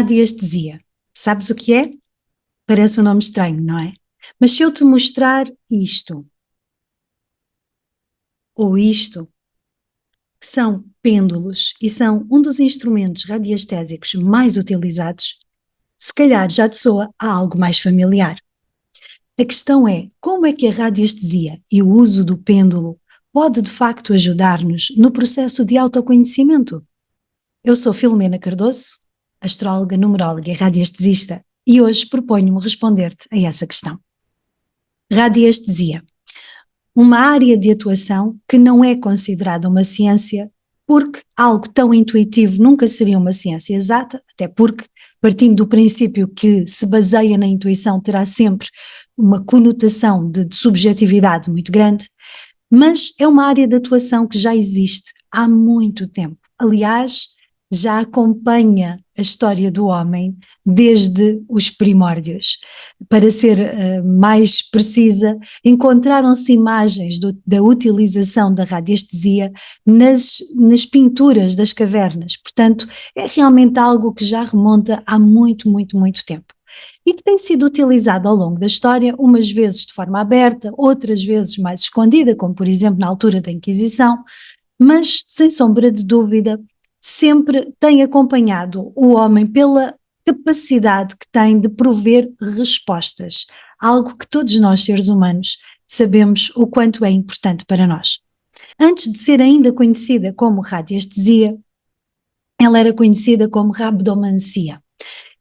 Radiestesia. Sabes o que é? Parece um nome estranho, não é? Mas se eu te mostrar isto, ou isto, que são pêndulos e são um dos instrumentos radiestésicos mais utilizados, se calhar já te soa a algo mais familiar. A questão é, como é que a radiestesia e o uso do pêndulo pode de facto ajudar-nos no processo de autoconhecimento? Eu sou Filomena Cardoso, astróloga, numeróloga e radiestesista, e hoje proponho-me responder-te a essa questão. Radiestesia, uma área de atuação que não é considerada uma ciência, porque algo tão intuitivo nunca seria uma ciência exata, até porque, partindo do princípio que se baseia na intuição, terá sempre uma conotação de subjetividade muito grande, mas é uma área de atuação que já existe há muito tempo. Aliás, já acompanha a história do homem desde os primórdios. Para ser mais precisa, encontraram-se imagens da utilização da radiestesia nas pinturas das cavernas. Portanto, é realmente algo que já remonta há muito, muito, muito tempo. E que tem sido utilizado ao longo da história, umas vezes de forma aberta, outras vezes mais escondida, como por exemplo na altura da Inquisição, mas sem sombra de dúvida sempre tem acompanhado o homem pela capacidade que tem de prover respostas, algo que todos nós seres humanos sabemos o quanto é importante para nós. Antes de ser ainda conhecida como radiestesia, ela era conhecida como rabdomancia.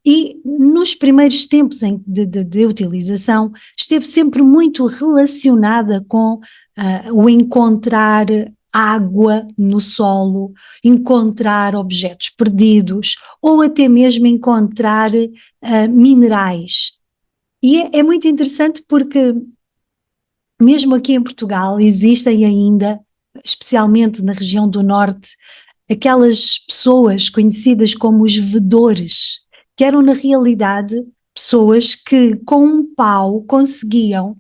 E nos primeiros tempos de utilização esteve sempre muito relacionada com o encontrar água no solo, encontrar objetos perdidos ou até mesmo encontrar minerais. E é muito interessante porque mesmo aqui em Portugal existem ainda, especialmente na região do norte, aquelas pessoas conhecidas como os vedores, que eram na realidade pessoas que com um pau conseguiam,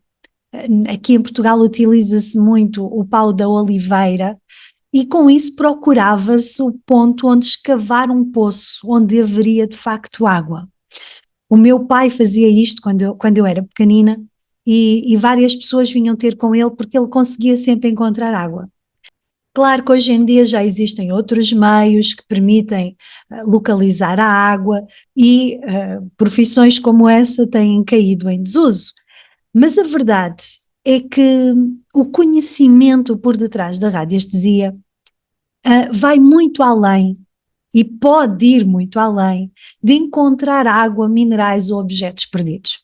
aqui em Portugal utiliza-se muito o pau da oliveira, e com isso procurava-se o ponto onde escavar um poço, onde haveria de facto água. O meu pai fazia isto quando eu era pequenina, e várias pessoas vinham ter com ele porque ele conseguia sempre encontrar água. Claro que hoje em dia já existem outros meios que permitem localizar a água e profissões como essa têm caído em desuso. Mas a verdade é que o conhecimento por detrás da radiestesia vai muito além e pode ir muito além de encontrar água, minerais ou objetos perdidos.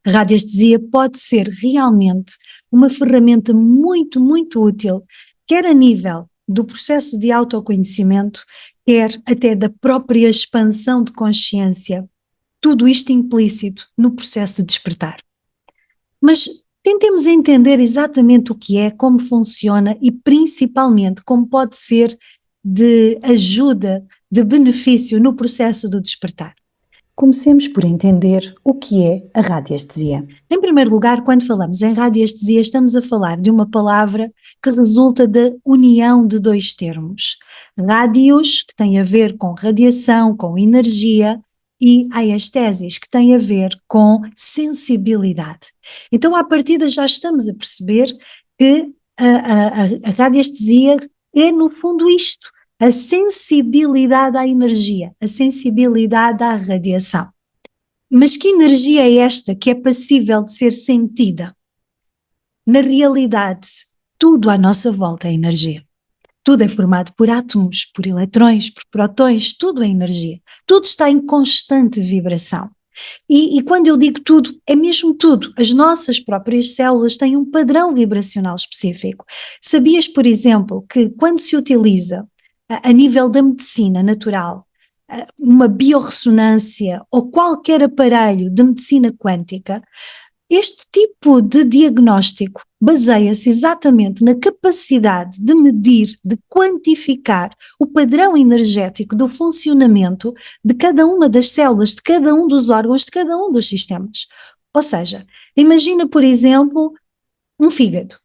A radiestesia pode ser realmente uma ferramenta muito, muito útil, quer a nível do processo de autoconhecimento, quer até da própria expansão de consciência, tudo isto implícito no processo de despertar. Mas tentemos entender exatamente o que é, como funciona e principalmente como pode ser de ajuda, de benefício no processo do despertar. Comecemos por entender o que é a radiestesia. Em primeiro lugar, quando falamos em radiestesia, estamos a falar de uma palavra que resulta da união de dois termos. Rádios, que tem a ver com radiação, com energia, e aiestesis, que tem a ver com sensibilidade. Então, à partida, já estamos a perceber que a radiestesia é, no fundo, isto. A sensibilidade à energia, a sensibilidade à radiação. Mas que energia é esta que é passível de ser sentida? Na realidade, tudo à nossa volta é energia. Tudo é formado por átomos, por eletrões, por prótons, tudo é energia. Tudo está em constante vibração. E quando eu digo tudo, é mesmo tudo. As nossas próprias células têm um padrão vibracional específico. Sabias, por exemplo, que quando se utiliza a nível da medicina natural, uma biorressonância ou qualquer aparelho de medicina quântica, este tipo de diagnóstico baseia-se exatamente na capacidade de medir, de quantificar o padrão energético do funcionamento de cada uma das células, de cada um dos órgãos, de cada um dos sistemas. Ou seja, imagina, por exemplo, um fígado.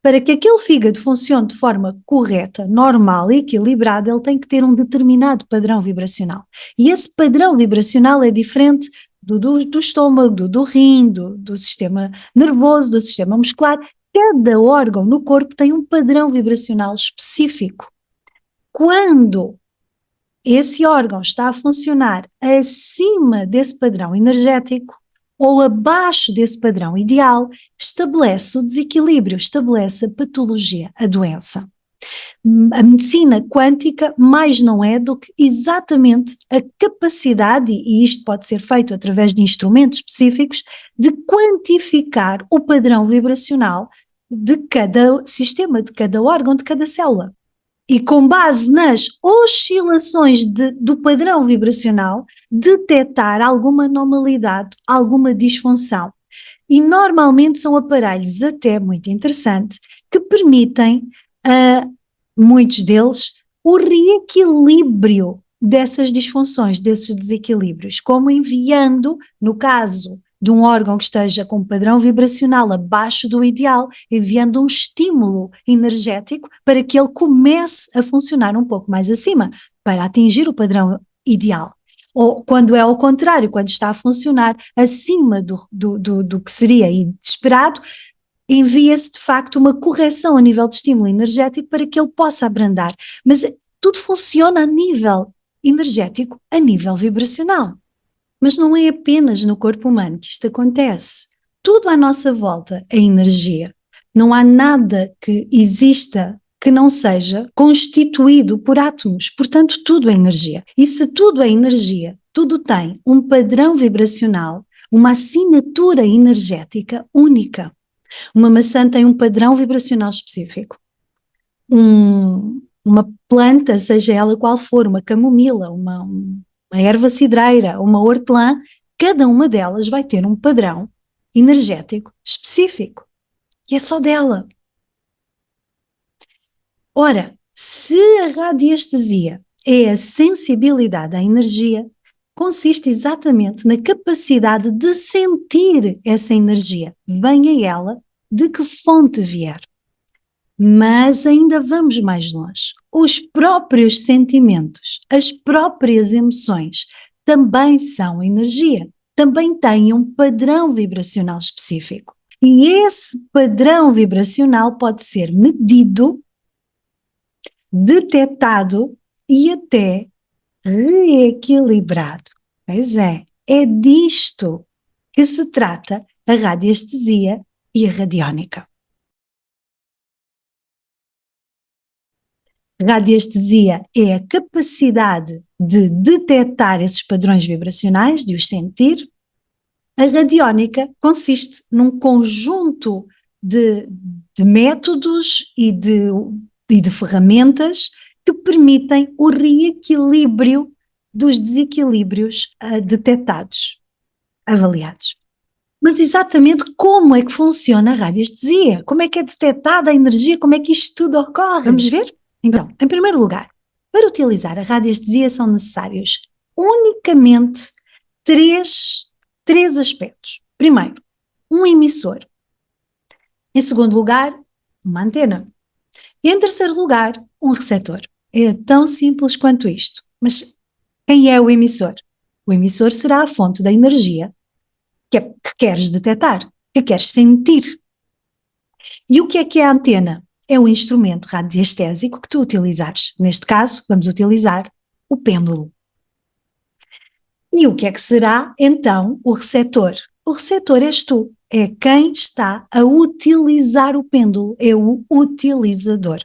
Para que aquele fígado funcione de forma correta, normal e equilibrada, ele tem que ter um determinado padrão vibracional. E esse padrão vibracional é diferente do estômago, do rim, do sistema nervoso, do sistema muscular. Cada órgão no corpo tem um padrão vibracional específico. Quando esse órgão está a funcionar acima desse padrão energético ou abaixo desse padrão ideal, estabelece o desequilíbrio, estabelece a patologia, a doença. A medicina quântica mais não é do que exatamente a capacidade, e isto pode ser feito através de instrumentos específicos, de quantificar o padrão vibracional de cada sistema, de cada órgão, de cada célula. E com base nas oscilações do padrão vibracional, detectar alguma anormalidade, alguma disfunção. E normalmente são aparelhos até muito interessantes que permitem, muitos deles, o reequilíbrio dessas disfunções, desses desequilíbrios, como enviando, no caso de um órgão que esteja com um padrão vibracional abaixo do ideal, enviando um estímulo energético para que ele comece a funcionar um pouco mais acima, para atingir o padrão ideal. Ou quando é ao contrário, quando está a funcionar acima do que seria esperado, envia-se de facto uma correção a nível de estímulo energético para que ele possa abrandar. Mas tudo funciona a nível energético, a nível vibracional. Mas não é apenas no corpo humano que isto acontece. Tudo à nossa volta é energia. Não há nada que exista que não seja constituído por átomos. Portanto, tudo é energia. E se tudo é energia, tudo tem um padrão vibracional, uma assinatura energética única. Uma maçã tem um padrão vibracional específico. Uma planta, seja ela qual for, uma camomila, uma erva cidreira, uma hortelã, cada uma delas vai ter um padrão energético específico. E é só dela. Ora, se a radiestesia é a sensibilidade à energia, consiste exatamente na capacidade de sentir essa energia, venha ela de que fonte vier. Mas ainda vamos mais longe. Os próprios sentimentos, as próprias emoções também são energia, também têm um padrão vibracional específico. E esse padrão vibracional pode ser medido, detectado e até reequilibrado. Pois é disto que se trata a radiestesia e a radiónica. Radiestesia é a capacidade de detectar esses padrões vibracionais, de os sentir. A radiónica consiste num conjunto de métodos e de ferramentas que permitem o reequilíbrio dos desequilíbrios detectados, avaliados. Mas exatamente como é que funciona a radiestesia? Como é que é detectada a energia? Como é que isto tudo ocorre? Vamos ver? Então, em primeiro lugar, para utilizar a radiestesia são necessários unicamente três aspectos. Primeiro, um emissor. Em segundo lugar, uma antena. E em terceiro lugar, um receptor. É tão simples quanto isto. Mas quem é o emissor? O emissor será a fonte da energia que queres detectar, que queres sentir. E o que é a antena? É o instrumento radiestésico que tu utilizares. Neste caso, vamos utilizar o pêndulo. E o que é que será, então, o receptor? O receptor és tu, é quem está a utilizar o pêndulo, é o utilizador.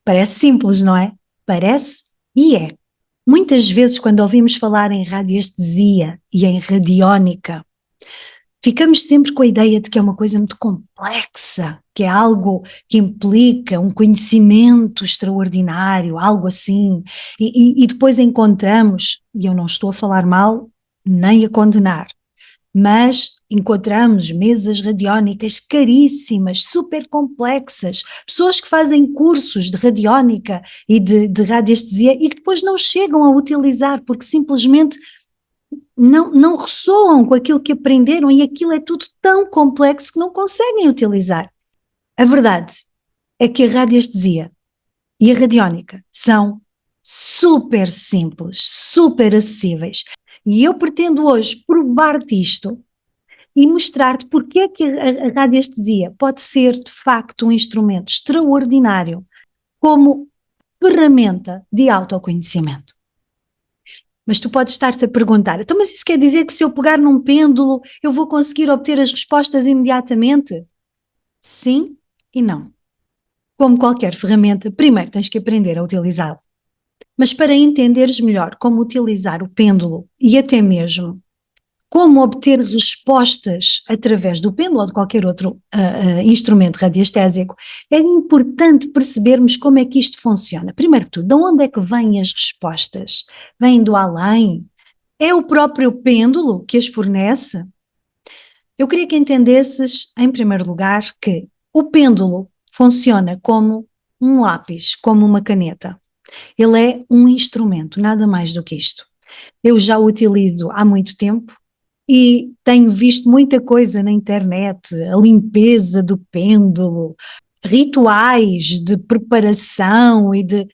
Parece simples, não é? Parece e é. Muitas vezes, quando ouvimos falar em radiestesia e em radiónica, ficamos sempre com a ideia de que é uma coisa muito complexa, que é algo que implica um conhecimento extraordinário, algo assim, e depois encontramos, e eu não estou a falar mal nem a condenar, mas encontramos mesas radiónicas caríssimas, super complexas, pessoas que fazem cursos de radiónica e de radiestesia e que depois não chegam a utilizar porque simplesmente não ressoam com aquilo que aprenderam e aquilo é tudo tão complexo que não conseguem utilizar. A verdade é que a radiestesia e a radiónica são super simples, super acessíveis. E eu pretendo hoje provar-te isto e mostrar-te porque é que a radiestesia pode ser, de facto, um instrumento extraordinário como ferramenta de autoconhecimento. Mas tu podes estar-te a perguntar, então, mas isso quer dizer que se eu pegar num pêndulo eu vou conseguir obter as respostas imediatamente? Sim e não. Como qualquer ferramenta, primeiro tens que aprender a utilizá-la. Mas para entenderes melhor como utilizar o pêndulo e até mesmo como obter respostas através do pêndulo ou de qualquer outro instrumento radiestésico, é importante percebermos como é que isto funciona. Primeiro que tudo, de onde é que vêm as respostas? Vêm do além? É o próprio pêndulo que as fornece? Eu queria que entendesses, em primeiro lugar, que o pêndulo funciona como um lápis, como uma caneta. Ele é um instrumento, nada mais do que isto. Eu já o utilizo há muito tempo e tenho visto muita coisa na internet, a limpeza do pêndulo, rituais de preparação e de…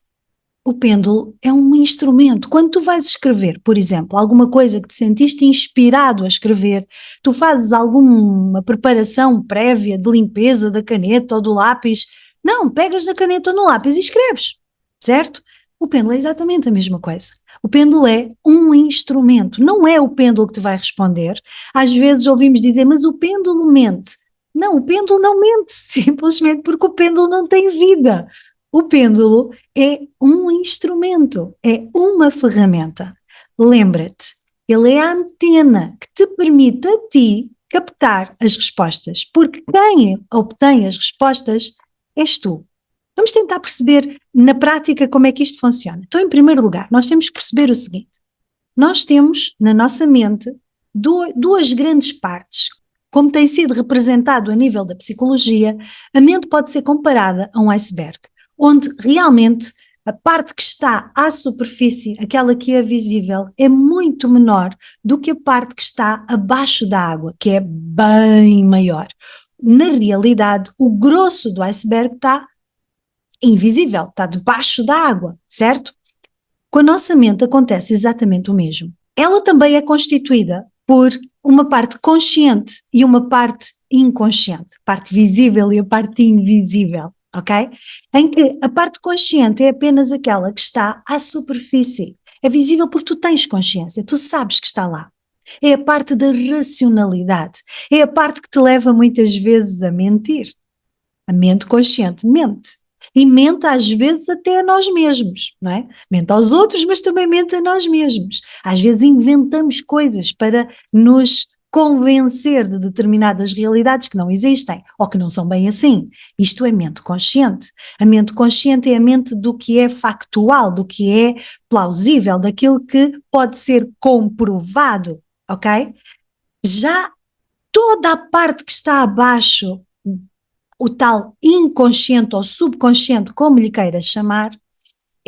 O pêndulo é um instrumento. Quando tu vais escrever, por exemplo, alguma coisa que te sentiste inspirado a escrever, tu fazes alguma preparação prévia de limpeza da caneta ou do lápis, não, pegas na caneta ou no lápis e escreves, certo? O pêndulo é exatamente a mesma coisa. O pêndulo é um instrumento, não é o pêndulo que te vai responder. Às vezes ouvimos dizer, mas o pêndulo mente. Não, o pêndulo não mente, simplesmente porque o pêndulo não tem vida. O pêndulo é um instrumento, é uma ferramenta. Lembra-te, ele é a antena que te permite a ti captar as respostas, porque quem obtém as respostas és tu. Vamos tentar perceber na prática como é que isto funciona. Então, em primeiro lugar, nós temos que perceber o seguinte: nós temos na nossa mente duas grandes partes. Como tem sido representado a nível da psicologia, a mente pode ser comparada a um iceberg, onde realmente a parte que está à superfície, aquela que é visível, é muito menor do que a parte que está abaixo da água, que é bem maior. Na realidade, o grosso do iceberg está invisível, está debaixo da água, certo? Com a nossa mente acontece exatamente o mesmo. Ela também é constituída por uma parte consciente e uma parte inconsciente, a parte visível e a parte invisível, ok? Em que a parte consciente é apenas aquela que está à superfície. É visível porque tu tens consciência, tu sabes que está lá. É a parte da racionalidade, é a parte que te leva muitas vezes a mentir. A mente consciente mente. E mente às vezes até a nós mesmos, não é? Mente aos outros, mas também mente a nós mesmos. Às vezes inventamos coisas para nos convencer de determinadas realidades que não existem ou que não são bem assim. Isto é mente consciente. A mente consciente é a mente do que é factual, do que é plausível, daquilo que pode ser comprovado, ok? Já toda a parte que está abaixo, o tal inconsciente ou subconsciente, como lhe queiras chamar,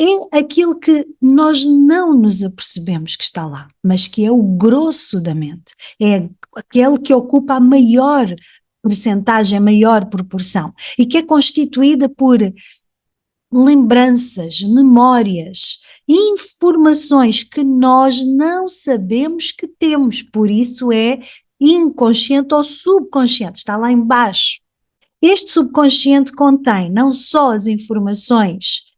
é aquilo que nós não nos apercebemos que está lá, mas que é o grosso da mente, é aquele que ocupa a maior percentagem, a maior proporção, e que é constituída por lembranças, memórias, informações que nós não sabemos que temos, por isso é inconsciente ou subconsciente, está lá embaixo. Este subconsciente contém não só as informações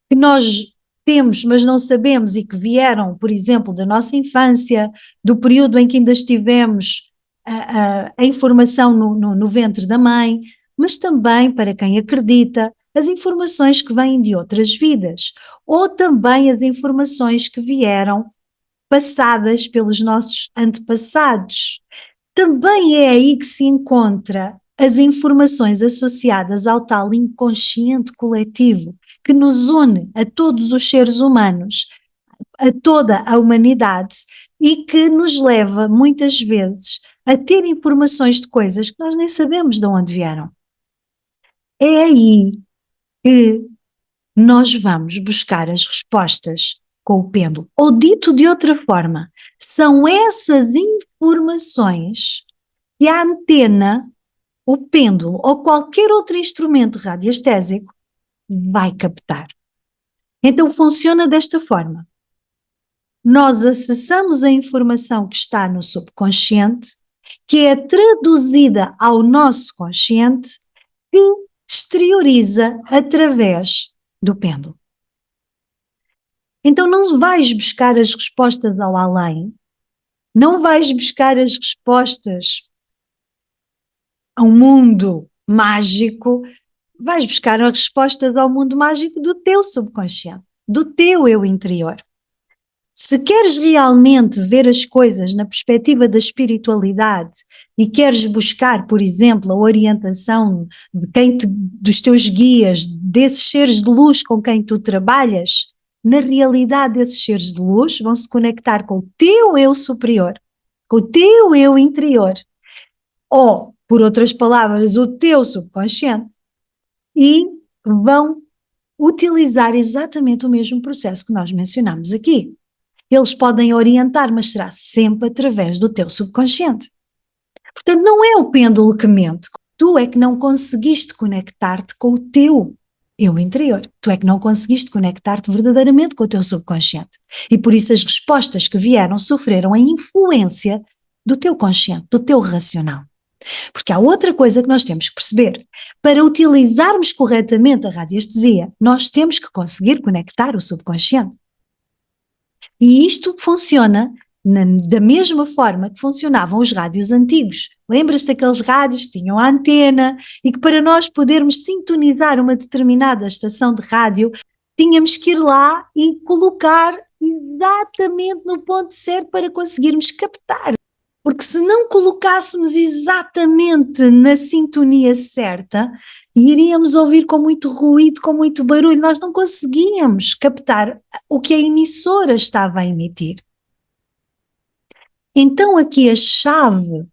que nós temos, mas não sabemos e que vieram, por exemplo, da nossa infância, do período em que ainda estivemos a informação no ventre da mãe, mas também, para quem acredita, as informações que vêm de outras vidas, ou também as informações que vieram passadas pelos nossos antepassados. Também é aí que se encontra as informações associadas ao tal inconsciente coletivo que nos une a todos os seres humanos, a toda a humanidade e que nos leva muitas vezes a ter informações de coisas que nós nem sabemos de onde vieram. É aí que nós vamos buscar as respostas com o pêndulo. Ou dito de outra forma, são essas informações que a antena o pêndulo ou qualquer outro instrumento radiestésico vai captar. Então funciona desta forma. Nós acessamos a informação que está no subconsciente, que é traduzida ao nosso consciente e exterioriza através do pêndulo. Então não vais buscar as respostas ao além, não vais buscar as respostas a um mundo mágico, vais buscar as respostas ao mundo mágico do teu subconsciente, do teu eu interior. Se queres realmente ver as coisas na perspectiva da espiritualidade e queres buscar, por exemplo, a orientação de dos teus guias, desses seres de luz com quem tu trabalhas, na realidade esses seres de luz vão se conectar com o teu eu superior, com o teu eu interior, ou, por outras palavras, o teu subconsciente, e vão utilizar exatamente o mesmo processo que nós mencionamos aqui. Eles podem orientar, mas será sempre através do teu subconsciente. Portanto, não é o pêndulo que mente. Tu é que não conseguiste conectar-te com o teu eu interior. Tu é que não conseguiste conectar-te verdadeiramente com o teu subconsciente. E por isso as respostas que vieram sofreram a influência do teu consciente, do teu racional. Porque há outra coisa que nós temos que perceber. Para utilizarmos corretamente a radiestesia, nós temos que conseguir conectar o subconsciente. E isto funciona da mesma forma que funcionavam os rádios antigos. Lembras-te daqueles rádios que tinham a antena e que para nós podermos sintonizar uma determinada estação de rádio, tínhamos que ir lá e colocar exatamente no ponto certo para conseguirmos captar. Porque se não colocássemos exatamente na sintonia certa, iríamos ouvir com muito ruído, com muito barulho, nós não conseguíamos captar o que a emissora estava a emitir. Então aqui a chave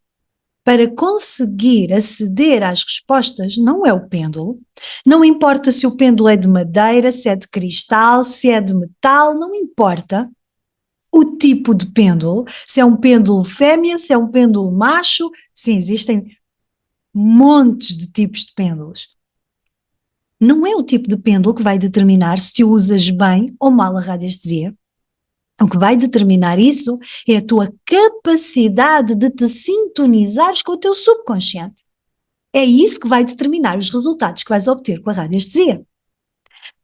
para conseguir aceder às respostas não é o pêndulo, não importa se o pêndulo é de madeira, se é de cristal, se é de metal, não importa o tipo de pêndulo, se é um pêndulo fêmea, se é um pêndulo macho, sim, existem montes de tipos de pêndulos. Não é o tipo de pêndulo que vai determinar se tu usas bem ou mal a radiestesia. O que vai determinar isso é a tua capacidade de te sintonizares com o teu subconsciente. É isso que vai determinar os resultados que vais obter com a radiestesia.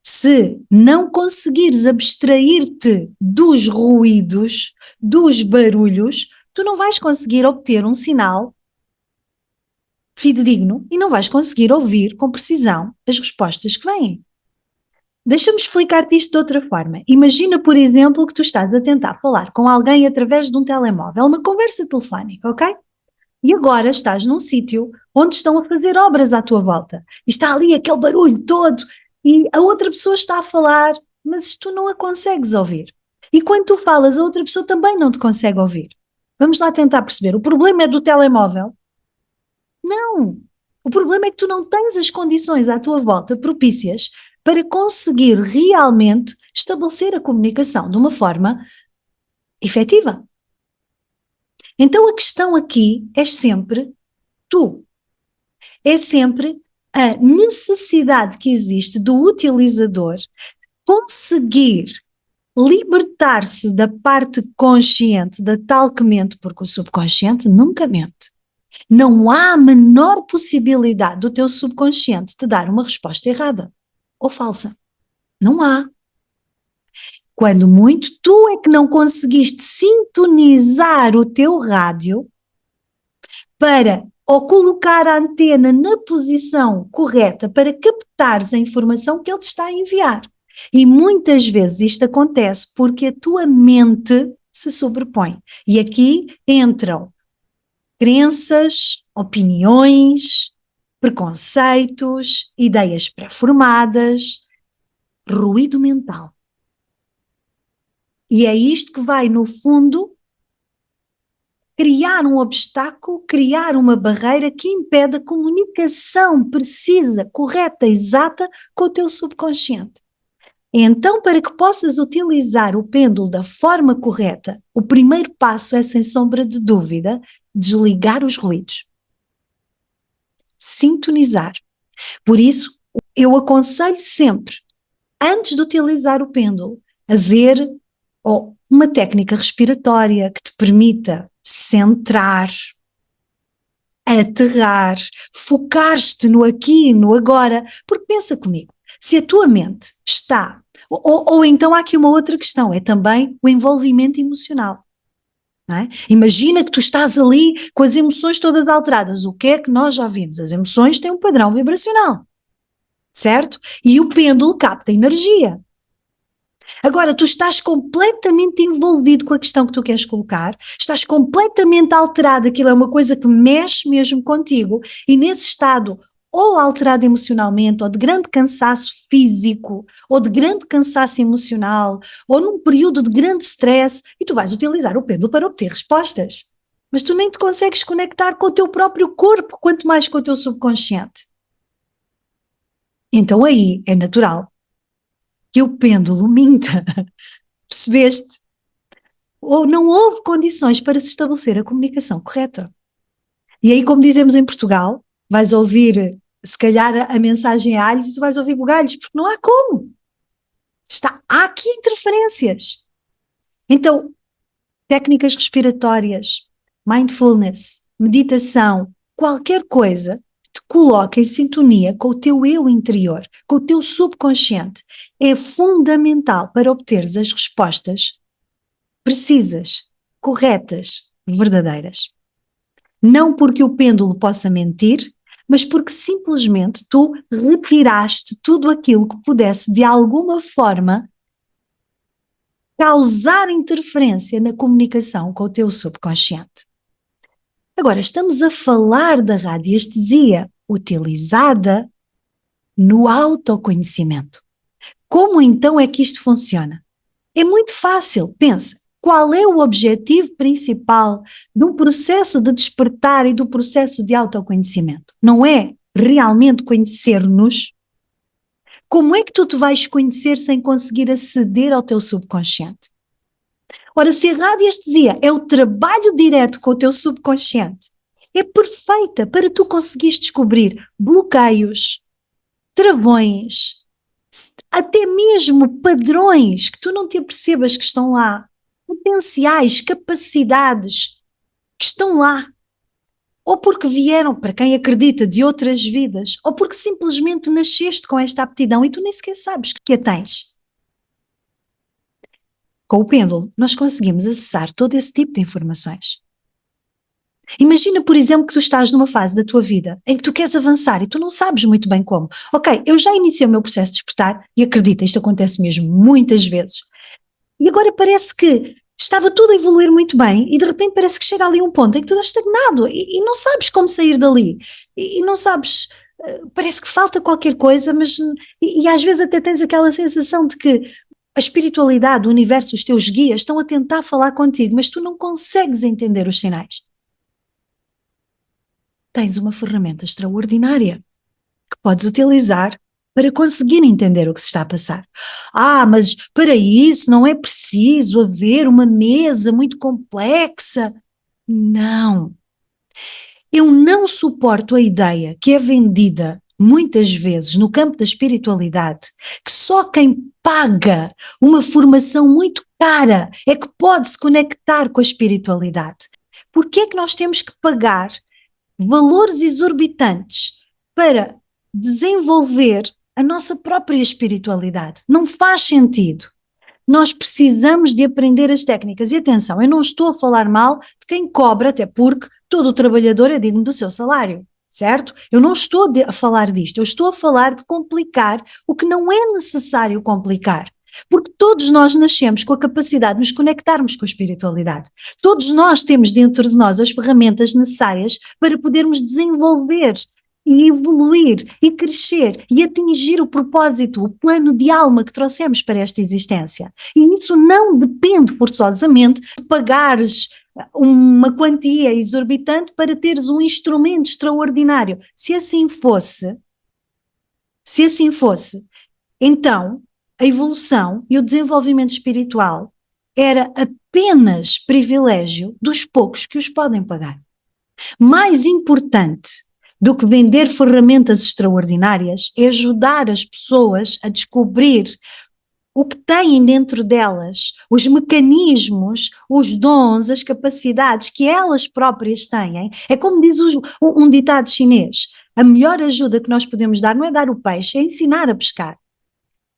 Se não conseguires abstrair-te dos ruídos, dos barulhos, tu não vais conseguir obter um sinal fidedigno e não vais conseguir ouvir com precisão as respostas que vêm. Deixa-me explicar-te isto de outra forma. Imagina, por exemplo, que tu estás a tentar falar com alguém através de um telemóvel, uma conversa telefónica, ok? E agora estás num sítio onde estão a fazer obras à tua volta. E está ali aquele barulho todo e a outra pessoa está a falar, mas tu não a consegues ouvir. E quando tu falas, a outra pessoa também não te consegue ouvir. Vamos lá tentar perceber. O problema é do telemóvel? Não. O problema é que tu não tens as condições à tua volta propícias para conseguir realmente estabelecer a comunicação de uma forma efetiva. Então a questão aqui é sempre tu. É sempre a necessidade que existe do utilizador conseguir libertar-se da parte consciente, da tal que mente, porque o subconsciente nunca mente. Não há a menor possibilidade do teu subconsciente te dar uma resposta errada ou falsa. Não há. Quando muito, tu é que não conseguiste sintonizar o teu rádio para ou colocar a antena na posição correta para captares a informação que ele te está a enviar. E muitas vezes isto acontece porque a tua mente se sobrepõe. E aqui entram crenças, opiniões, preconceitos, ideias pré-formadas, ruído mental. E é isto que vai, no fundo, criar um obstáculo, criar uma barreira que impede a comunicação precisa, correta, exata com o teu subconsciente. Então, para que possas utilizar o pêndulo da forma correta, o primeiro passo é, sem sombra de dúvida, desligar os ruídos. sintonizar. Por isso, eu aconselho sempre, antes de utilizar o pêndulo, a ver uma técnica respiratória que te permita centrar, aterrar, focar-te no aqui e no agora, porque pensa comigo, se a tua mente está, ou então há aqui uma outra questão, é também o envolvimento emocional. Não é? Imagina que tu estás ali com as emoções todas alteradas, o que é que nós já vimos? As emoções têm um padrão vibracional, certo? E o pêndulo capta energia. Agora, tu estás completamente envolvido com a questão que tu queres colocar, estás completamente alterado, aquilo é uma coisa que mexe mesmo contigo, e nesse estado, ou alterado emocionalmente, ou de grande cansaço físico, ou de grande cansaço emocional, ou num período de grande stress, e tu vais utilizar o pêndulo para obter respostas. Mas tu nem te consegues conectar com o teu próprio corpo, quanto mais com o teu subconsciente. Então aí é natural que o pêndulo minta, percebeste? Ou não houve condições para se estabelecer a comunicação correta. E aí, como dizemos em Portugal, vais ouvir, se calhar, a mensagem a alhos e tu vais ouvir bugalhos, porque não há como. Há aqui interferências. Então, técnicas respiratórias, mindfulness, meditação, qualquer coisa que te coloque em sintonia com o teu eu interior, com o teu subconsciente, é fundamental para obteres as respostas precisas, corretas, verdadeiras. Não porque o pêndulo possa mentir, mas porque simplesmente tu retiraste tudo aquilo que pudesse de alguma forma causar interferência na comunicação com o teu subconsciente. Agora, estamos a falar da radiestesia utilizada no autoconhecimento. Como então é que isto funciona? É muito fácil, pensa. Qual é o objetivo principal do processo de despertar e do processo de autoconhecimento? Não é realmente conhecer-nos? Como é que tu te vais conhecer sem conseguir aceder ao teu subconsciente? Ora, se a radiestesia é o trabalho direto com o teu subconsciente, é perfeita para tu conseguires descobrir bloqueios, travões, até mesmo padrões que tu não te apercebas que estão lá, potenciais, capacidades que estão lá, ou porque vieram, para quem acredita, de outras vidas, ou porque simplesmente nasceste com esta aptidão e tu nem sequer sabes que a tens. Com o pêndulo, nós conseguimos acessar todo esse tipo de informações. Imagina, por exemplo, que tu estás numa fase da tua vida em que tu queres avançar e tu não sabes muito bem como. Ok, eu já iniciei o meu processo de despertar e acredita, isto acontece mesmo muitas vezes. E agora parece que estava tudo a evoluir muito bem e de repente parece que chega ali um ponto em que tu estás estagnado e não sabes como sair dali. E não sabes, parece que falta qualquer coisa, mas e às vezes até tens aquela sensação de que a espiritualidade, o universo, os teus guias estão a tentar falar contigo, mas tu não consegues entender os sinais. Tens uma ferramenta extraordinária que podes utilizar para conseguir entender o que se está a passar. Mas para isso não é preciso haver uma mesa muito complexa. Não. Eu não suporto a ideia que é vendida muitas vezes no campo da espiritualidade, que só quem paga uma formação muito cara é que pode se conectar com a espiritualidade. Por que é que nós temos que pagar valores exorbitantes para desenvolver a nossa própria espiritualidade? Não faz sentido. Nós precisamos de aprender as técnicas. E atenção, eu não estou a falar mal de quem cobra, até porque todo o trabalhador é digno do seu salário, certo? Eu não estou a falar disto, eu estou a falar de complicar o que não é necessário complicar. Porque todos nós nascemos com a capacidade de nos conectarmos com a espiritualidade. Todos nós temos dentro de nós as ferramentas necessárias para podermos desenvolver e evoluir e crescer e atingir o propósito, o plano de alma que trouxemos para esta existência. E isso não depende forçosamente de pagares uma quantia exorbitante para teres um instrumento extraordinário. Se assim fosse, então a evolução e o desenvolvimento espiritual era apenas privilégio dos poucos que os podem pagar. Mais importante do que vender ferramentas extraordinárias é ajudar as pessoas a descobrir o que têm dentro delas, os mecanismos, os dons, as capacidades que elas próprias têm. É como diz um ditado chinês: a melhor ajuda que nós podemos dar não é dar o peixe, é ensinar a pescar.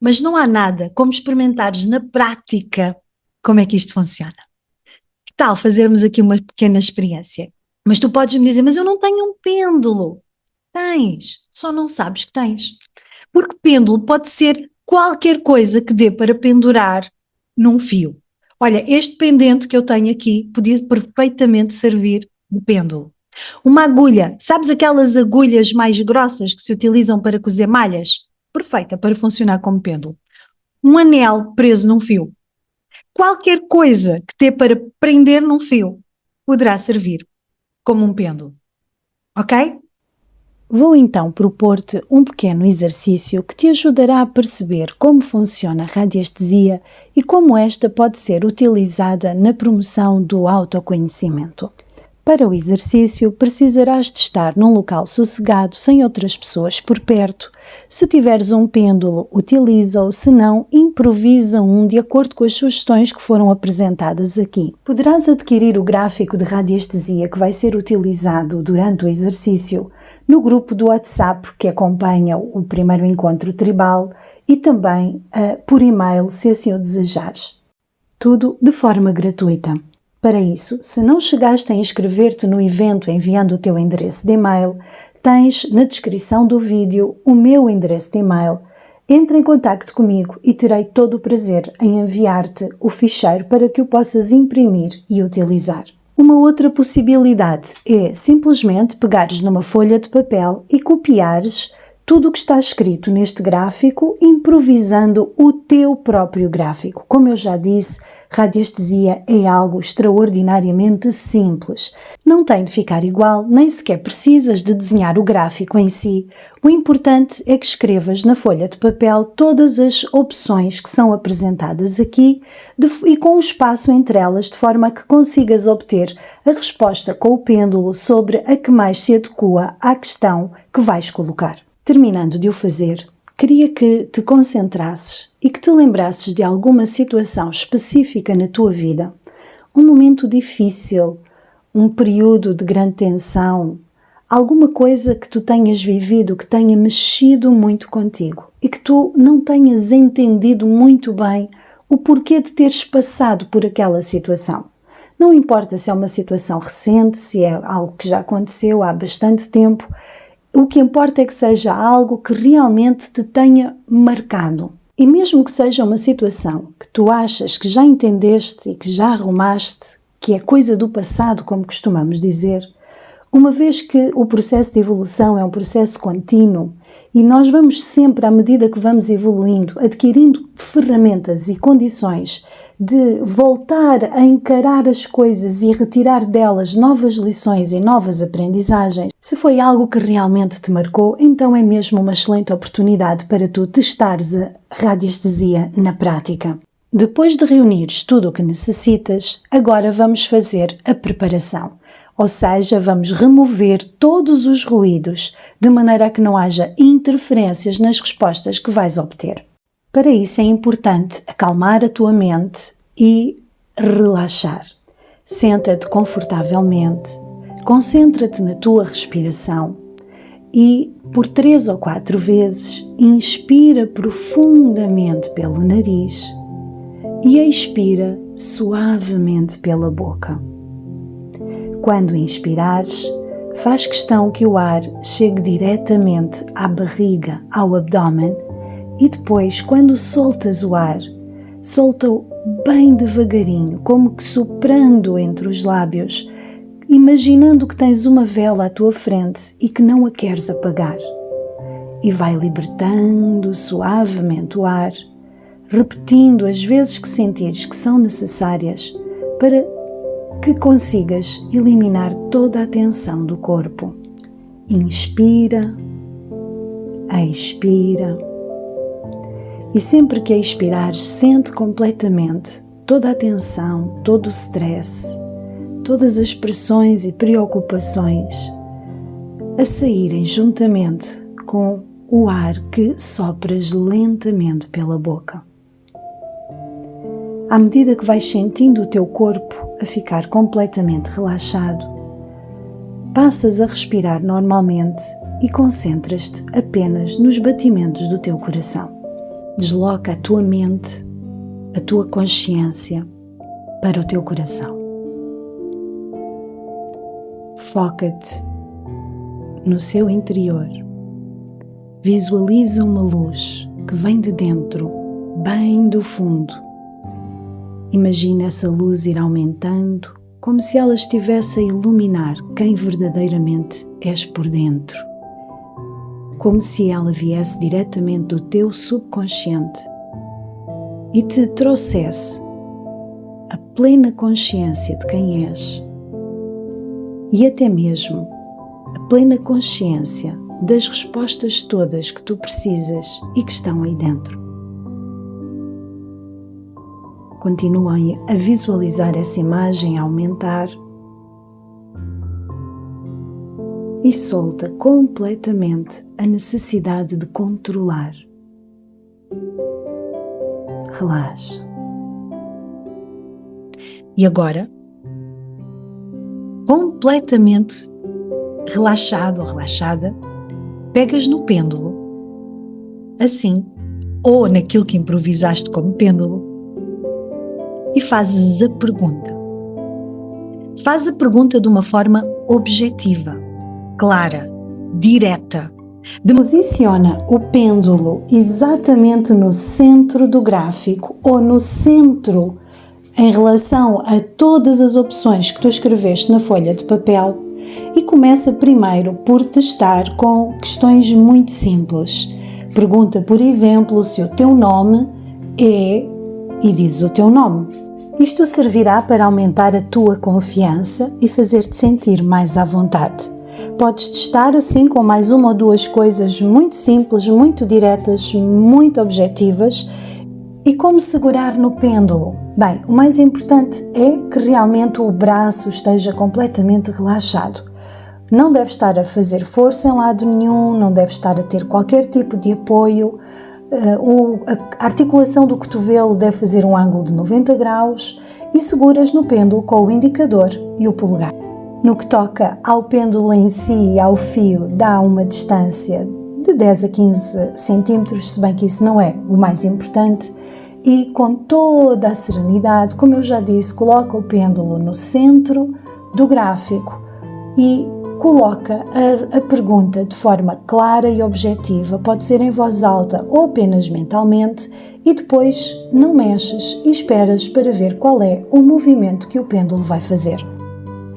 Mas não há nada como experimentares na prática como é que isto funciona. Que tal fazermos aqui uma pequena experiência? Mas tu podes me dizer, mas eu não tenho um pêndulo. Tens, só não sabes que tens. Porque pêndulo pode ser qualquer coisa que dê para pendurar num fio. Olha, este pendente que eu tenho aqui podia perfeitamente servir de pêndulo. Uma agulha, sabes aquelas agulhas mais grossas que se utilizam para cozer malhas? Perfeita para funcionar como pêndulo. Um anel preso num fio. Qualquer coisa que dê para prender num fio poderá servir como um pêndulo. Ok? Vou então propor-te um pequeno exercício que te ajudará a perceber como funciona a radiestesia e como esta pode ser utilizada na promoção do autoconhecimento. Para o exercício, precisarás de estar num local sossegado, sem outras pessoas por perto. Se tiveres um pêndulo, utiliza-o, se não, improvisa um de acordo com as sugestões que foram apresentadas aqui. Poderás adquirir o gráfico de radiestesia que vai ser utilizado durante o exercício no grupo do WhatsApp que acompanha o primeiro encontro tribal e também por e-mail, se assim o desejares. Tudo de forma gratuita. Para isso, se não chegaste a inscrever-te no evento enviando o teu endereço de e-mail, tens na descrição do vídeo o meu endereço de e-mail. Entra em contacto comigo e terei todo o prazer em enviar-te o ficheiro para que o possas imprimir e utilizar. Uma outra possibilidade é simplesmente pegares numa folha de papel e copiares tudo o que está escrito neste gráfico, improvisando o teu próprio gráfico. Como eu já disse, radiestesia é algo extraordinariamente simples. Não tem de ficar igual, nem sequer precisas de desenhar o gráfico em si. O importante é que escrevas na folha de papel todas as opções que são apresentadas aqui e com um espaço entre elas, de forma a que consigas obter a resposta com o pêndulo sobre a que mais se adequa à questão que vais colocar. Terminando de o fazer, queria que te concentrasses e que te lembrasses de alguma situação específica na tua vida, um momento difícil, um período de grande tensão, alguma coisa que tu tenhas vivido que tenha mexido muito contigo e que tu não tenhas entendido muito bem o porquê de teres passado por aquela situação. Não importa se é uma situação recente, se é algo que já aconteceu há bastante tempo. O que importa é que seja algo que realmente te tenha marcado. E mesmo que seja uma situação que tu achas que já entendeste e que já arrumaste, que é coisa do passado, como costumamos dizer, uma vez que o processo de evolução é um processo contínuo e nós vamos sempre, à medida que vamos evoluindo, adquirindo ferramentas e condições de voltar a encarar as coisas e retirar delas novas lições e novas aprendizagens, se foi algo que realmente te marcou, então é mesmo uma excelente oportunidade para tu testares a radiestesia na prática. Depois de reunires tudo o que necessitas, agora vamos fazer a preparação. Ou seja, vamos remover todos os ruídos, de maneira a que não haja interferências nas respostas que vais obter. Para isso é importante acalmar a tua mente e relaxar. Senta-te confortavelmente, concentra-te na tua respiração e, por 3 ou 4 vezes, inspira profundamente pelo nariz e expira suavemente pela boca. Quando inspirares, faz questão que o ar chegue diretamente à barriga, ao abdômen, e depois, quando soltas o ar, solta-o bem devagarinho, como que soprando entre os lábios, imaginando que tens uma vela à tua frente e que não a queres apagar. E vai libertando suavemente o ar, repetindo as vezes que sentires que são necessárias para que consigas eliminar toda a tensão do corpo. Inspira, expira. E sempre que expirares, sente completamente toda a tensão, todo o stress, todas as pressões e preocupações a saírem juntamente com o ar que sopras lentamente pela boca. À medida que vais sentindo o teu corpo a ficar completamente relaxado, passas a respirar normalmente e concentras-te apenas nos batimentos do teu coração. Desloca a tua mente, a tua consciência para o teu coração. Foca-te no seu interior. Visualiza uma luz que vem de dentro, bem do fundo. Imagina essa luz ir aumentando, como se ela estivesse a iluminar quem verdadeiramente és por dentro. Como se ela viesse diretamente do teu subconsciente e te trouxesse a plena consciência de quem és e até mesmo a plena consciência das respostas todas que tu precisas e que estão aí dentro. Continuem a visualizar essa imagem a aumentar e solta completamente a necessidade de controlar. Relaxa. E agora, completamente relaxado ou relaxada, pegas no pêndulo, assim, ou naquilo que improvisaste como pêndulo, e fazes a pergunta. Faz a pergunta de uma forma objetiva, clara, direta. Posiciona o pêndulo exatamente no centro do gráfico ou no centro em relação a todas as opções que tu escreveste na folha de papel e começa primeiro por testar com questões muito simples. Pergunta, por exemplo, se o teu nome é e diz o teu nome. Isto servirá para aumentar a tua confiança e fazer-te sentir mais à vontade. Podes testar assim com mais uma ou duas coisas muito simples, muito diretas, muito objetivas. E como segurar no pêndulo? Bem, o mais importante é que realmente o braço esteja completamente relaxado. Não deve estar a fazer força em lado nenhum, não deve estar a ter qualquer tipo de apoio. A articulação do cotovelo deve fazer um ângulo de 90 graus e seguras no pêndulo com o indicador e o polegar. No que toca ao pêndulo em si e ao fio, dá uma distância de 10 a 15 centímetros, se bem que isso não é o mais importante, e com toda a serenidade, como eu já disse, coloca o pêndulo no centro do gráfico e coloca a pergunta de forma clara e objetiva, pode ser em voz alta ou apenas mentalmente, e depois não mexes e esperas para ver qual é o movimento que o pêndulo vai fazer.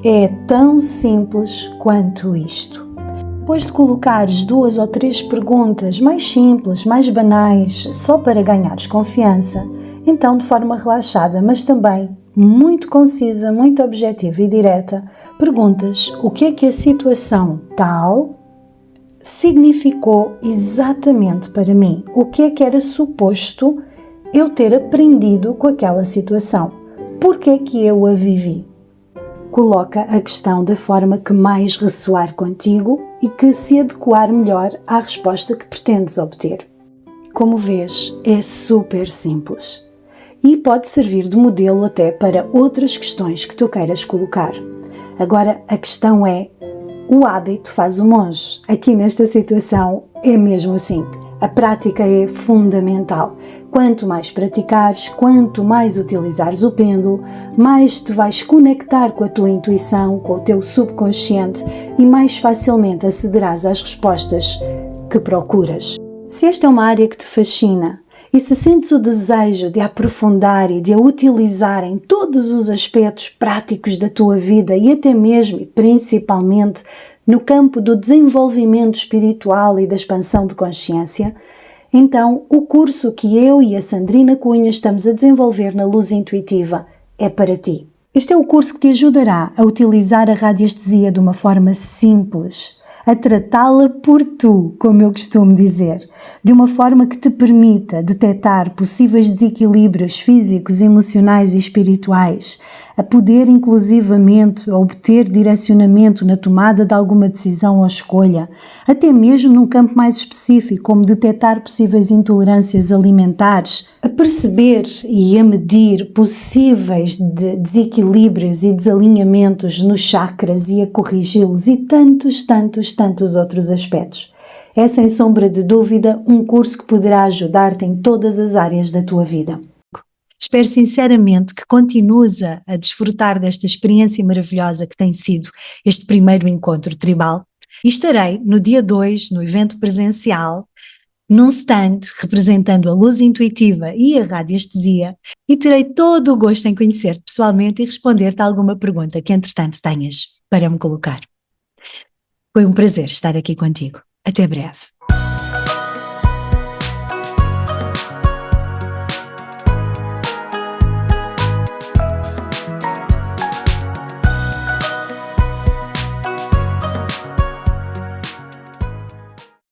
É tão simples quanto isto. Depois de colocares 2 ou 3 perguntas mais simples, mais banais, só para ganhares confiança, então de forma relaxada, mas também muito concisa, muito objetiva e direta, perguntas o que é que a situação tal significou exatamente para mim, o que é que era suposto eu ter aprendido com aquela situação, porque é que eu a vivi. Coloca a questão da forma que mais ressoar contigo e que se adequar melhor à resposta que pretendes obter. Como vês, é super simples e pode servir de modelo até para outras questões que tu queiras colocar. Agora, a questão é, o hábito faz o monge. Aqui nesta situação é mesmo assim. A prática é fundamental. Quanto mais praticares, quanto mais utilizares o pêndulo, mais te vais conectar com a tua intuição, com o teu subconsciente e mais facilmente acederás às respostas que procuras. Se esta é uma área que te fascina e se sentes o desejo de a aprofundar e de a utilizar em todos os aspectos práticos da tua vida e até mesmo e principalmente no campo do desenvolvimento espiritual e da expansão de consciência, então o curso que eu e a Sandrina Cunha estamos a desenvolver na Luz Intuitiva é para ti. Este é o curso que te ajudará a utilizar a radiestesia de uma forma simples, a tratá-la por tu, como eu costumo dizer, de uma forma que te permita detectar possíveis desequilíbrios físicos, emocionais e espirituais, a poder inclusivamente obter direcionamento na tomada de alguma decisão ou escolha, até mesmo num campo mais específico, como detectar possíveis intolerâncias alimentares, a perceber e a medir possíveis desequilíbrios e desalinhamentos nos chakras e a corrigi-los e tantos outros aspectos. É sem sombra de dúvida um curso que poderá ajudar-te em todas as áreas da tua vida. Espero sinceramente que continues a desfrutar desta experiência maravilhosa que tem sido este primeiro encontro tribal e estarei no dia 2, no evento presencial, num stand representando a luz intuitiva e a radiestesia e terei todo o gosto em conhecer-te pessoalmente e responder-te a alguma pergunta que entretanto tenhas para me colocar. Foi um prazer estar aqui contigo. Até breve.